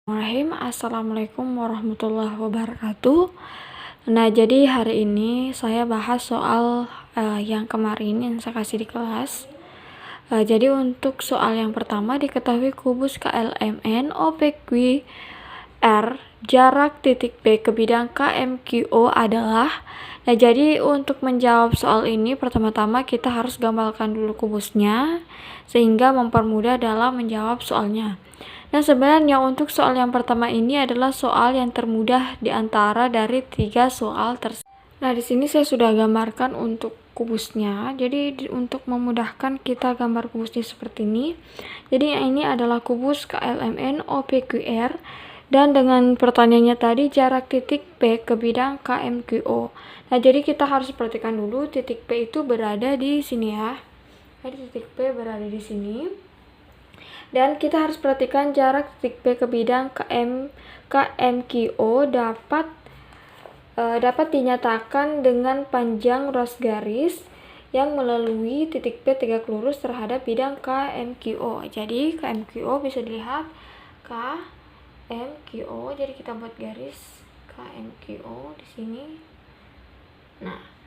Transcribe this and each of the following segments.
Assalamualaikum warahmatullahi wabarakatuh. Nah, jadi hari ini saya bahas soal yang kemarin yang saya kasih di kelas. Jadi untuk soal yang pertama, diketahui kubus KLMN OPQR jarak titik P ke bidang KMQO adalah. Nah, jadi untuk menjawab soal ini, pertama-tama kita harus gambarkan dulu kubusnya sehingga mempermudah dalam menjawab soalnya. Nah, sebenarnya untuk soal yang pertama ini adalah soal yang termudah di antara dari 3 soal tersebut. Nah, di sini saya sudah gambarkan untuk kubusnya. Jadi untuk memudahkan kita gambar kubusnya seperti ini. Jadi ini adalah kubus KLMN OPQR dan dengan pertanyaannya tadi jarak titik P ke bidang KMQO. Nah, jadi kita harus perhatikan dulu titik P itu berada di sini ya. Jadi titik P berada di sini. Dan kita harus perhatikan jarak titik P ke bidang KMQO dapat dinyatakan dengan panjang ruas garis yang melalui titik P tegak lurus terhadap bidang KMQO. Jadi KMQO bisa dilihat KMQO. Jadi kita buat garis KMQO di sini. Nah,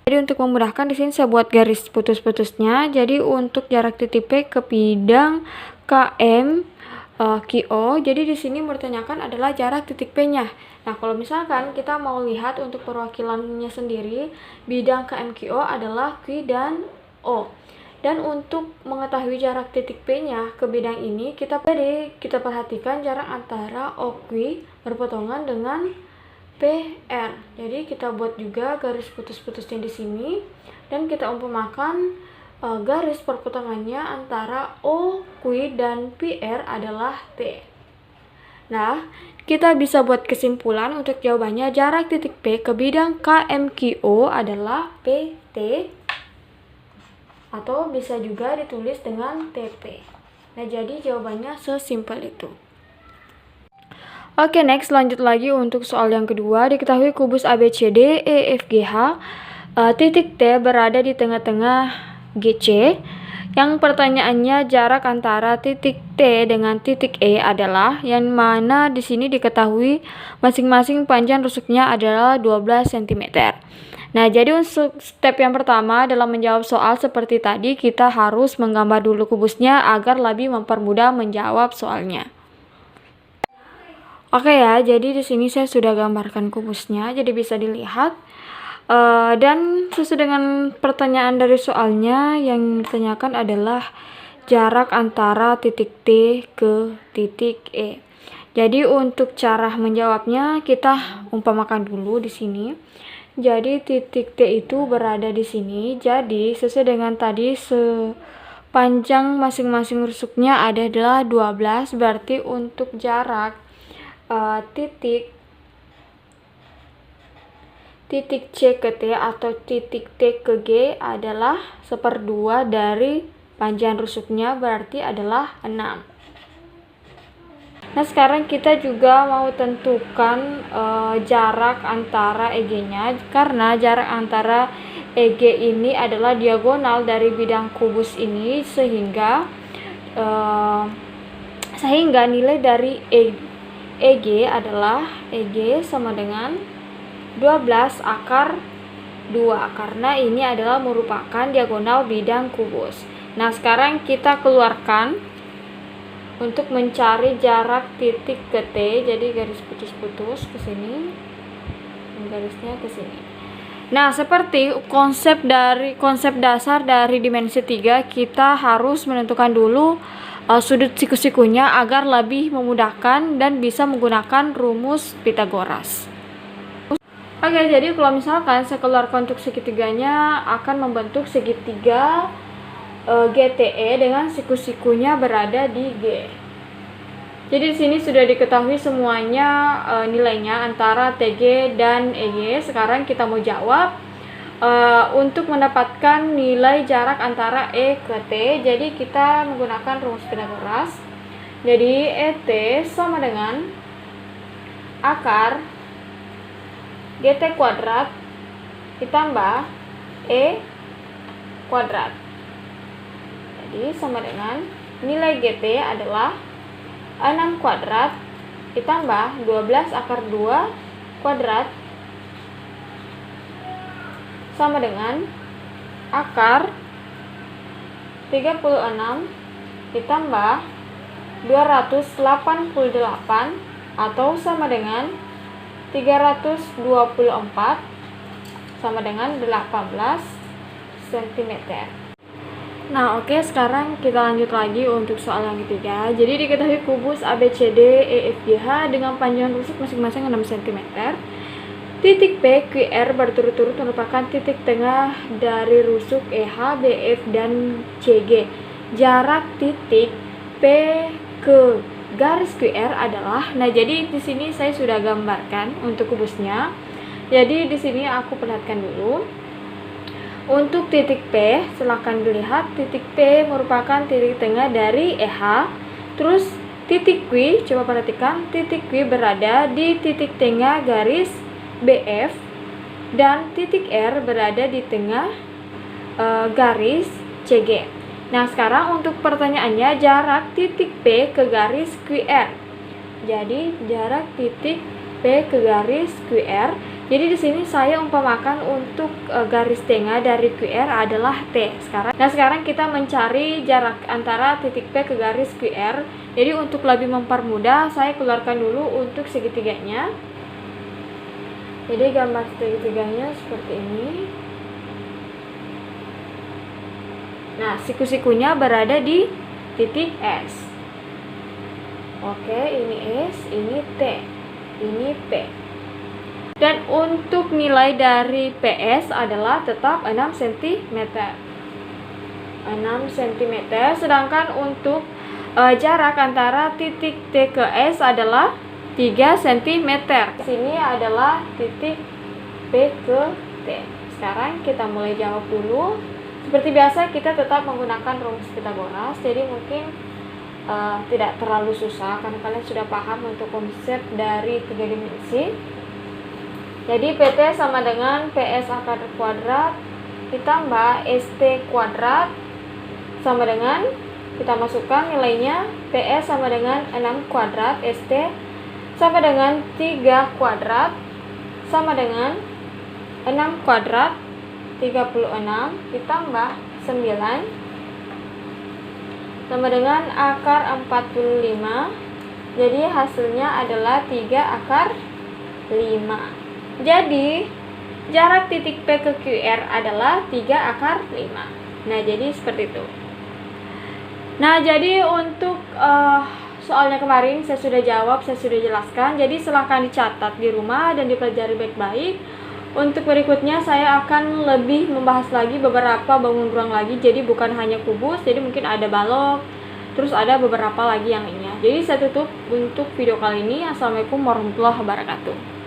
jadi untuk memudahkan di sini saya buat garis putus-putusnya. Jadi untuk jarak titik P ke bidang KMQO, jadi di sini bertanyakan adalah jarak titik P-nya. Nah, kalau misalkan kita mau lihat untuk perwakilannya sendiri, bidang KMQO adalah Q dan O. Dan untuk mengetahui jarak titik P-nya ke bidang ini, kita perhatikan jarak antara OQ berpotongan dengan PR. Jadi kita buat juga garis putus-putusnya di sini dan kita umpamakan garis perpotongannya antara OQ dan PR adalah T. Nah, kita bisa buat kesimpulan untuk jawabannya jarak titik P ke bidang KMQO adalah PT atau bisa juga ditulis dengan TP. Nah, jadi jawabannya sesimpel itu. Oke, next lanjut lagi untuk soal yang kedua. Diketahui kubus ABCD EFGH titik T berada di tengah-tengah GC. Yang pertanyaannya jarak antara titik T dengan titik E adalah, yang mana di sini diketahui masing-masing panjang rusuknya adalah 12 cm. Nah, jadi untuk step yang pertama dalam menjawab soal seperti tadi, kita harus menggambar dulu kubusnya agar lebih mempermudah menjawab soalnya. Oke ya, jadi di sini saya sudah gambarkan kubusnya, jadi bisa dilihat. Dan sesuai dengan pertanyaan dari soalnya, yang ditanyakan adalah jarak antara titik T ke titik E. Jadi untuk cara menjawabnya kita umpamakan dulu di sini. Jadi titik T itu berada di sini. Jadi sesuai dengan tadi sepanjang masing-masing rusuknya adalah 12, berarti untuk jarak titik C ke T atau titik T ke G adalah 1/2 dari panjang rusuknya, berarti adalah 6. Nah, sekarang kita juga mau tentukan jarak antara EG-nya, karena jarak antara EG ini adalah diagonal dari bidang kubus ini, sehingga nilai dari EG adalah EG sama dengan 12 akar 2, karena ini adalah merupakan diagonal bidang kubus. Nah, sekarang kita keluarkan untuk mencari jarak titik ke T. Jadi garis putus-putus ke sini dan garisnya ke sini. Nah, seperti konsep dasar dari dimensi 3, kita harus menentukan dulu sudut siku-sikunya agar lebih memudahkan dan bisa menggunakan rumus Pythagoras. Oke, jadi kalau misalkan saya keluarkan untuk segitiganya akan membentuk segitiga GTE dengan siku-sikunya berada di G. Jadi di sini sudah diketahui semuanya nilainya antara TG dan EG. Sekarang kita mau jawab untuk mendapatkan nilai jarak antara E ke T. Jadi kita menggunakan rumus Pythagoras. Jadi ET sama dengan akar GT kuadrat ditambah E kuadrat. Jadi sama dengan nilai GT adalah 6 kuadrat ditambah 12 akar 2 kuadrat sama dengan akar 36 ditambah 288 atau sama dengan 324 sama dengan 18 cm. Nah, oke, sekarang kita lanjut lagi untuk soal yang ketiga. Jadi diketahui kubus ABCD EFGH dengan panjang rusuk masing-masing 6 cm. Titik P, QR berturut-turut merupakan titik tengah dari rusuk EH, BF, dan CG. Jarak titik P ke garis QR adalah, nah jadi di sini saya sudah gambarkan untuk kubusnya. Jadi di sini aku perlihatkan dulu. Untuk titik P, silahkan dilihat titik P merupakan titik tengah dari EH. Terus titik Q, coba perhatikan titik Q berada di titik tengah garis BF dan titik R berada di tengah garis CG. Nah, sekarang untuk pertanyaannya jarak titik P ke garis QR. Jadi jarak titik P ke garis QR. Jadi di sini saya umpamakan untuk garis tengah dari QR adalah T. Sekarang kita mencari jarak antara titik P ke garis QR. Jadi untuk lebih mempermudah, saya keluarkan dulu untuk segitiganya. Jadi gambar segitiganya seperti ini. Nah, siku-sikunya berada di titik S. Oke, ini S, ini T, ini P. Dan untuk nilai dari PS adalah tetap 6 cm. 6 cm. Sedangkan untuk jarak antara titik T ke S adalah 3 cm. Sini adalah titik P ke T. Sekarang kita mulai jawab dulu. Seperti biasa kita tetap menggunakan rumus Pythagoras. Jadi mungkin tidak terlalu susah karena kalian sudah paham untuk konsep dari 3 dimensi. Jadi PT sama dengan PS akar kuadrat ditambah ST kuadrat sama dengan, kita masukkan nilainya, PS sama dengan 6 kuadrat, ST sama dengan 3 kuadrat sama dengan 6 kuadrat 36 ditambah 9 sama dengan akar 45. Jadi hasilnya adalah 3 akar 5. Jadi jarak titik P ke QR adalah 3 akar 5. Nah, jadi seperti itu. Nah, jadi untuk soalnya kemarin saya sudah jawab, saya sudah jelaskan. Jadi silahkan dicatat di rumah dan dipelajari baik-baik. Untuk berikutnya saya akan lebih membahas lagi beberapa bangun ruang lagi. Jadi bukan hanya kubus, jadi mungkin ada balok, terus ada beberapa lagi yang lainnya. Jadi saya tutup untuk video kali ini. Assalamualaikum warahmatullahi wabarakatuh.